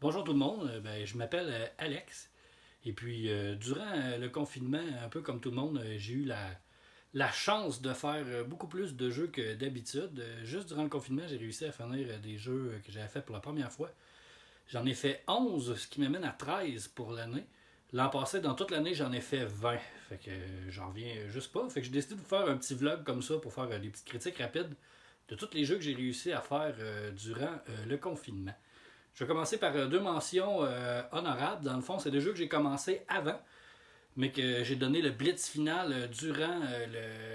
Bonjour tout le monde, je m'appelle Alex. Et puis, durant le confinement, un peu comme tout le monde, j'ai eu la chance de faire beaucoup plus de jeux que d'habitude. Juste durant le confinement, j'ai réussi à finir des jeux que j'avais fait pour la première fois. J'en ai fait 11, ce qui m'amène à 13 pour l'année. L'an passé, dans toute l'année, j'en ai fait 20. Fait que j'en reviens juste pas. Fait que j'ai décidé de vous faire un petit vlog comme ça pour faire des petites critiques rapides de tous les jeux que j'ai réussi à faire durant le confinement. Je vais commencer par deux mentions honorables. Dans le fond, c'est des jeux que j'ai commencé avant, mais que j'ai donné le blitz final durant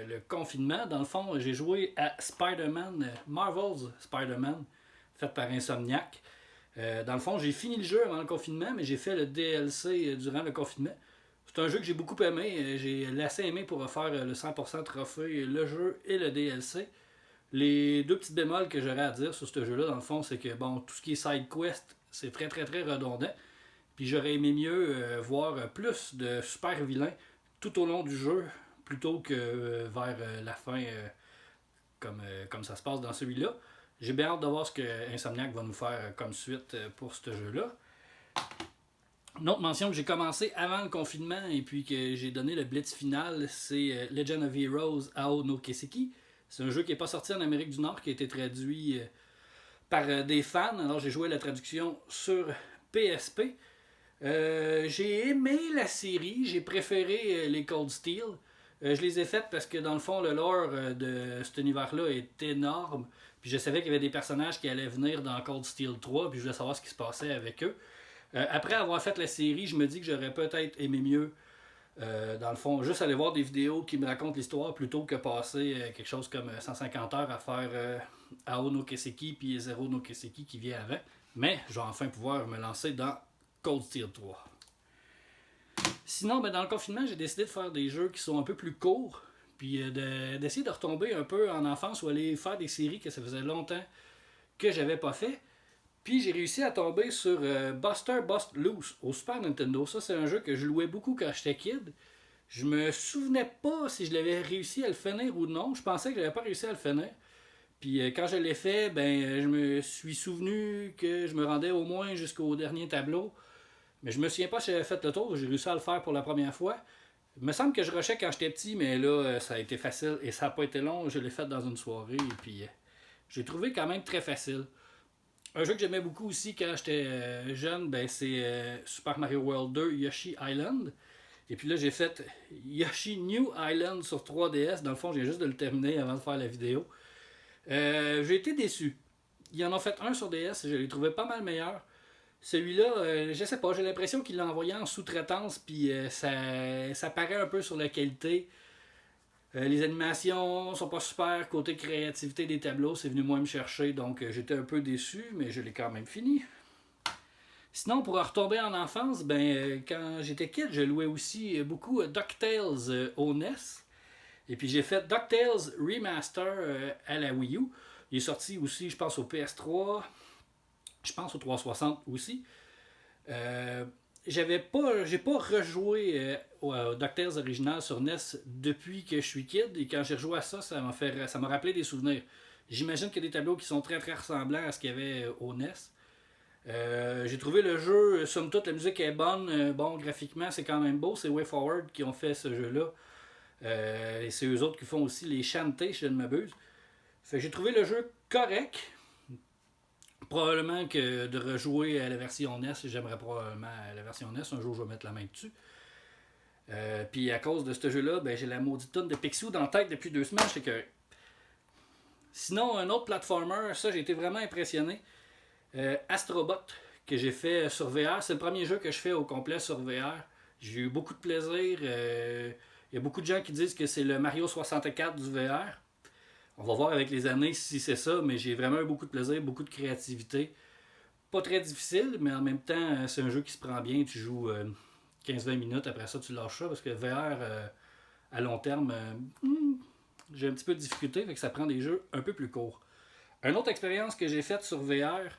le confinement. Dans le fond, j'ai joué à Spider-Man, Marvel's Spider-Man, fait par Insomniac. Dans le fond, j'ai fini le jeu avant le confinement, mais j'ai fait le DLC durant le confinement. C'est un jeu que j'ai beaucoup aimé. J'ai assez aimé pour refaire le 100% trophée, le jeu et le DLC. Les deux petits bémols que j'aurais à dire sur ce jeu-là, dans le fond, c'est que bon, tout ce qui est side quest, c'est très très très redondant. Puis j'aurais aimé mieux voir plus de super vilains tout au long du jeu plutôt que vers la fin comme ça se passe dans celui-là. J'ai bien hâte de voir ce que Insomniac va nous faire comme suite pour ce jeu-là. Une autre mention que j'ai commencé avant le confinement et puis que j'ai donné le blitz final, c'est Legend of Heroes Ao no Keseki. C'est un jeu qui n'est pas sorti en Amérique du Nord, qui a été traduit par des fans. Alors j'ai joué la traduction sur PSP. J'ai aimé la série, j'ai préféré les Cold Steel. Je les ai faites parce que dans le fond, le lore de cet univers-là est énorme. Puis je savais qu'il y avait des personnages qui allaient venir dans Cold Steel 3, puis je voulais savoir ce qui se passait avec eux. Après avoir fait la série, je me dis que j'aurais peut-être aimé mieux, dans le fond, juste aller voir des vidéos qui me racontent l'histoire plutôt que passer quelque chose comme 150 heures à faire Ao no Keseki puis Zero no Keseki qui vient avant. Mais je vais enfin pouvoir me lancer dans Cold Steel 3. Sinon, dans le confinement, j'ai décidé de faire des jeux qui sont un peu plus courts, puis d'essayer de retomber un peu en enfance ou aller faire des séries que ça faisait longtemps que j'avais pas fait. Puis j'ai réussi à tomber sur Buster Bust Loose au Super Nintendo. Ça, c'est un jeu que je louais beaucoup quand j'étais kid. Je me souvenais pas si je l'avais réussi à le finir ou non. Je pensais que j'avais pas réussi à le finir. Puis quand je l'ai fait, je me suis souvenu que je me rendais au moins jusqu'au dernier tableau. Mais je me souviens pas si j'avais fait le tour. J'ai réussi à le faire pour la première fois. Il me semble que je rushais quand j'étais petit, mais là, ça a été facile et ça n'a pas été long. Je l'ai fait dans une soirée et puis j'ai trouvé quand même très facile. Un jeu que j'aimais beaucoup aussi quand j'étais jeune, c'est Super Mario World 2 Yoshi Island. Et puis là, j'ai fait Yoshi New Island sur 3DS. Dans le fond, j'ai juste de le terminer avant de faire la vidéo. J'ai été déçu. Ils en ont fait un sur DS, je l'ai trouvé pas mal meilleur. Celui-là, je sais pas, j'ai l'impression qu'il l'a envoyé en sous-traitance, puis ça paraît un peu sur la qualité. Les animations sont pas super. Côté créativité des tableaux, c'est venu moins me chercher, donc j'étais un peu déçu, mais je l'ai quand même fini. Sinon, pour retomber en enfance, quand j'étais kid, je louais aussi beaucoup DuckTales au NES. Et puis j'ai fait DuckTales Remaster à la Wii U. Il est sorti aussi, je pense, au PS3. Je pense au 360 aussi. Euh, j'ai pas rejoué au DuckTales original sur NES depuis que je suis kid. Et quand j'ai rejoué à ça, ça m'a rappelé des souvenirs. J'imagine qu'il y a des tableaux qui sont très très ressemblants à ce qu'il y avait au NES. J'ai trouvé le jeu, somme toute, la musique est bonne. Bon, graphiquement, c'est quand même beau. C'est WayForward qui ont fait ce jeu-là. Et c'est eux autres qui font aussi les chantés, si je ne m'abuse. Fait que j'ai trouvé le jeu correct. Probablement que de rejouer à la version NES, j'aimerais probablement la version NES. Un jour, je vais mettre la main dessus. Puis à cause de ce jeu-là, j'ai la maudite tonne de Picsou dans la tête depuis 2 semaines. C'est que... Sinon, un autre platformer, ça, j'ai été vraiment impressionné. Astrobot, que j'ai fait sur VR. C'est le premier jeu que je fais au complet sur VR. J'ai eu beaucoup de plaisir. Il y a beaucoup de gens qui disent que c'est le Mario 64 du VR. On va voir avec les années si c'est ça, mais j'ai vraiment eu beaucoup de plaisir, beaucoup de créativité. Pas très difficile, mais en même temps, c'est un jeu qui se prend bien. Tu joues 15-20 minutes, après ça, tu lâches ça, parce que VR, à long terme, j'ai un petit peu de difficulté, fait que ça prend des jeux un peu plus courts. Une autre expérience que j'ai faite sur VR,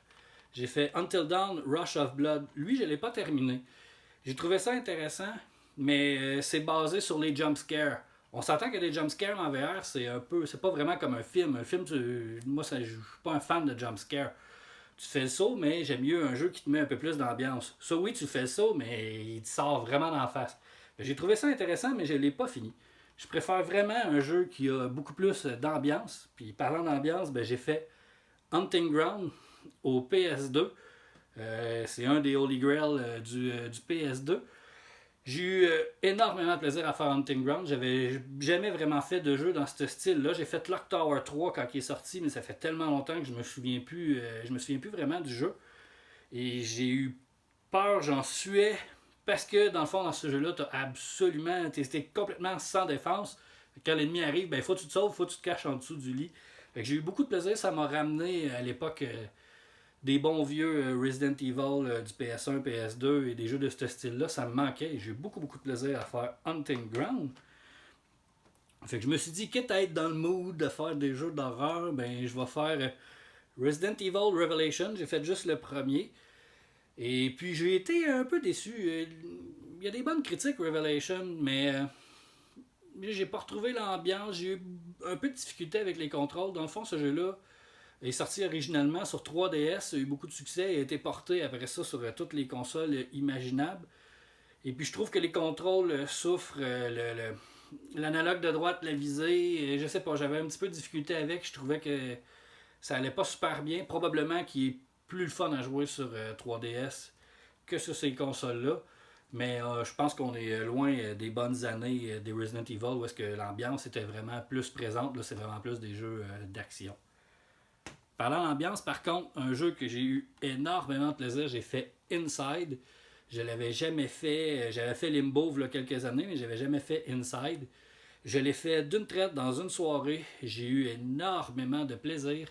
j'ai fait Until Dawn Rush of Blood. Lui, je ne l'ai pas terminé. J'ai trouvé ça intéressant, mais c'est basé sur les jumpscares. On s'entend que les jumpscares en VR, c'est pas vraiment comme un film. Un film, moi, je suis pas un fan de jumpscares. tu fais le saut, mais j'aime mieux un jeu qui te met un peu plus d'ambiance. Ça, oui, tu fais le saut, mais il te sort vraiment d'en face. J'ai trouvé ça intéressant, mais je ne l'ai pas fini. Je préfère vraiment un jeu qui a beaucoup plus d'ambiance. Puis parlant d'ambiance, j'ai fait Hunting Ground au PS2. C'est un des Holy Grail du PS2. J'ai eu énormément de plaisir à faire Hunting Ground. J'avais jamais vraiment fait de jeu dans ce style-là. J'ai fait Clock Tower 3 quand il est sorti, mais ça fait tellement longtemps que je me souviens plus vraiment du jeu. Et j'ai eu peur, j'en suais, parce que dans le fond, dans ce jeu-là, t'es complètement sans défense. Quand l'ennemi arrive, il faut que tu te sauves, faut que tu te caches en dessous du lit. J'ai eu beaucoup de plaisir, ça m'a ramené à l'époque des bons vieux Resident Evil du PS1, PS2 et des jeux de ce style-là, ça me manquait. J'ai eu beaucoup de plaisir à faire Hunting Ground. Fait que je me suis dit, quitte à être dans le mood de faire des jeux d'horreur, je vais faire Resident Evil Revelation. J'ai fait juste le premier. Et puis j'ai été un peu déçu. Il y a des bonnes critiques Revelation, mais j'ai pas retrouvé l'ambiance. J'ai eu un peu de difficulté avec les contrôles. Dans le fond, ce jeu-là est sorti originalement sur 3DS, a eu beaucoup de succès et a été porté après ça sur toutes les consoles imaginables. Et puis je trouve que les contrôles souffrent, l'analogue de droite, la visée, je sais pas, j'avais un petit peu de difficulté avec, je trouvais que ça allait pas super bien, probablement qu'il est plus le fun à jouer sur 3DS que sur ces consoles-là. Mais je pense qu'on est loin des bonnes années des Resident Evil où est-ce que l'ambiance était vraiment plus présente. Là, c'est vraiment plus des jeux d'action. Parlant d'ambiance, par contre, un jeu que j'ai eu énormément de plaisir, j'ai fait Inside. Je l'avais jamais fait. J'avais fait Limbo il y a quelques années, mais j'avais jamais fait Inside. Je l'ai fait d'une traite dans une soirée. J'ai eu énormément de plaisir.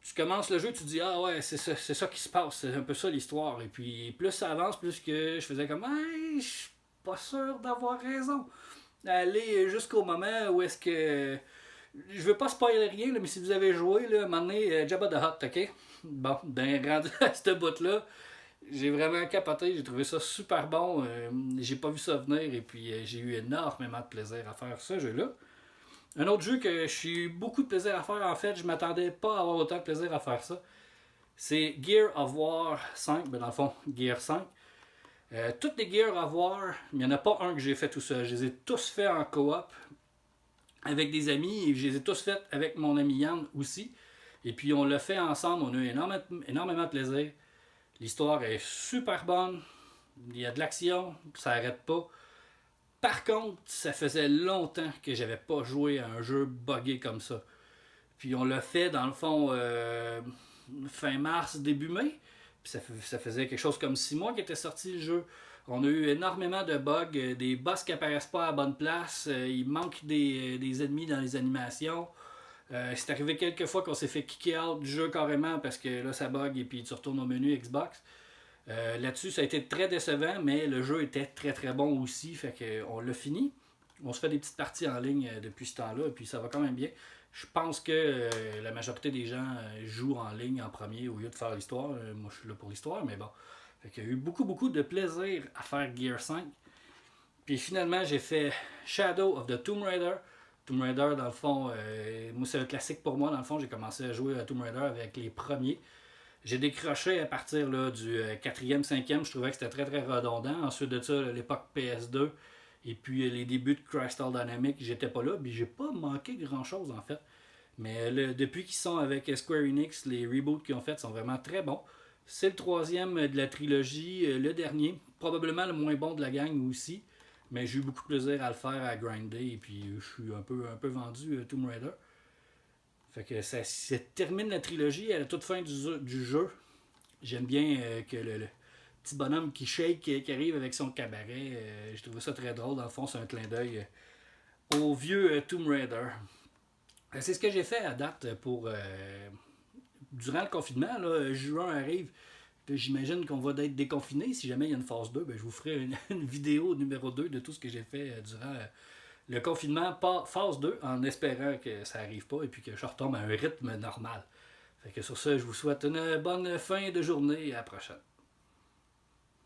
Tu commences le jeu, tu te dis ah ouais, c'est ça qui se passe, c'est un peu ça l'histoire. Et puis plus ça avance, plus que je faisais comme hey, je suis pas sûr d'avoir raison. Aller jusqu'au moment où est-ce que je veux pas spoiler rien, là, mais si vous avez joué, là, à un moment donné, Jabba the Hutt, ok? Bon, rendu à ce bout-là, j'ai vraiment capoté, j'ai trouvé ça super bon. J'ai pas vu ça venir et puis j'ai eu énormément de plaisir à faire ce jeu-là. Un autre jeu que j'ai eu beaucoup de plaisir à faire, en fait, je m'attendais pas à avoir autant de plaisir à faire ça. C'est Gear of War 5, dans le fond, Gear 5. Toutes les Gear of War, il n'y en a pas un que j'ai fait tout seul. Je les ai tous faits en coop avec des amis et je les ai tous faits avec mon ami Yann aussi. Et puis on l'a fait ensemble, on a eu énormément de plaisir. L'histoire est super bonne, il y a de l'action, ça n'arrête pas. Par contre, ça faisait longtemps que j'avais pas joué à un jeu buggé comme ça. Puis on l'a fait dans le fond fin mars, début mai. Puis ça faisait quelque chose comme 6 mois qu'était sorti le jeu. On a eu énormément de bugs, des boss qui apparaissent pas à la bonne place, il manque des ennemis dans les animations. C'est arrivé quelques fois qu'on s'est fait kicker out du jeu carrément parce que là ça bug et puis tu retournes au menu Xbox. Là-dessus, ça a été très décevant, mais le jeu était très très bon aussi, fait qu'on l'a fini. On se fait des petites parties en ligne depuis ce temps-là, et puis ça va quand même bien. Je pense que la majorité des gens jouent en ligne en premier au lieu de faire l'histoire. Moi, je suis là pour l'histoire, mais bon. Fait qu'il y a eu beaucoup de plaisir à faire Gear 5. Puis finalement, j'ai fait Shadow of the Tomb Raider. Tomb Raider, dans le fond, moi c'est un classique pour moi. Dans le fond, j'ai commencé à jouer à Tomb Raider avec les premiers. J'ai décroché à partir là, du 4e, 5e, je trouvais que c'était très très redondant. Ensuite de ça, l'époque PS2 et puis les débuts de Crystal Dynamics, j'étais pas là, puis j'ai pas manqué grand chose en fait. Mais depuis qu'ils sont avec Square Enix, les reboots qu'ils ont fait sont vraiment très bons. C'est le 3e de la trilogie, le dernier, probablement le moins bon de la gang aussi. Mais j'ai eu beaucoup de plaisir à le faire, à grinder, et puis je suis un peu vendu Tomb Raider. Fait que ça termine la trilogie à la toute fin du jeu. J'aime bien que le petit bonhomme qui shake, qui arrive avec son cabaret. Je trouve ça très drôle. Dans le fond, c'est un clin d'œil au vieux Tomb Raider. C'est ce que j'ai fait à date pour... durant le confinement, là, juin arrive. J'imagine qu'on va être déconfiné. Si jamais il y a une phase 2, je vous ferai une vidéo numéro 2 de tout ce que j'ai fait durant... le confinement, phase 2, en espérant que ça n'arrive pas et puis que je retombe à un rythme normal. Fait que sur ça, je vous souhaite une bonne fin de journée et à la prochaine.